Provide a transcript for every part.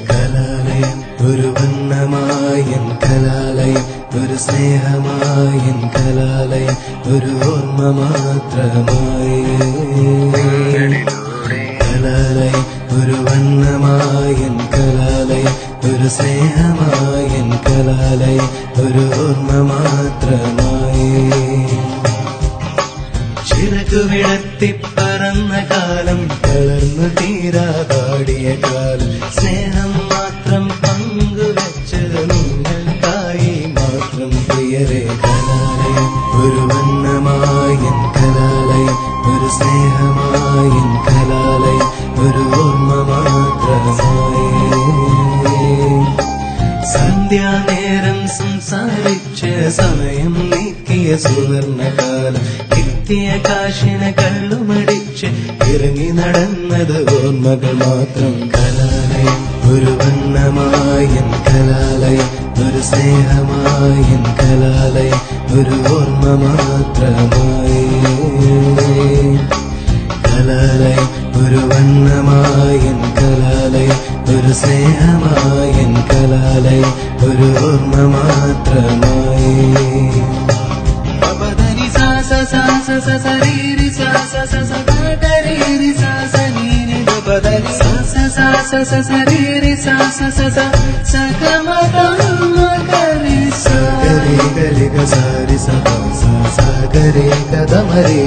കലാലയം ഒരു വർണ്ണമായൻ കലാലയം ഒരു സ്നേഹമായൻ കലാലയം ഒരു ഓർമ്മ മാത്രമായി കലാലയം ഒരു വർണ്ണമായൻ കലാലയം ഒരു സ്നേഹമായൻ കലാലയം ഒരു ഓർമ്മ മാത്രമായി ചിറകു വിടത്തി പറന്ന കാലം തളർന്നു തീരാതാടിയ കാലം സ്നേഹം മാത്രം പങ്കുവച്ചത് നിങ്ങൾക്കായി മാത്രം പ്രിയരേ കലാലയം ഒരു വർണ്ണമായൻ കലാലയം ഒരു സ്നേഹമായൻ കലാലയം ഒരു ഓർമ്മ മാത്രമായി സന്ധ്യാനേരം സംസാരിച്ച് സമയം നീക്കിയ സുവർണകാലം കിട്ടിയ കാശിന് കള്ളുമടിച്ച് ഇറങ്ങി നടന്നത് ഓർമ്മകൾ മാത്രം കലാലയം ഒരു വർണ്ണമായൻ കലാലയം ഒരു സ്നേഹമായൻ കലാലയം ഒരു ഓർമ്മ മാത്രമായി കലാലയം ഒരു വർണ്ണമായൻ കലാലയം ഒരു സ്നേഹമായൻ കലാലയം ഒരു ഓർമ്മ മാത്രമായി സഗരി ഗരി സഗരി ഗദമരി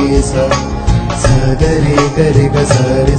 സഗരി ഗരി ഗരി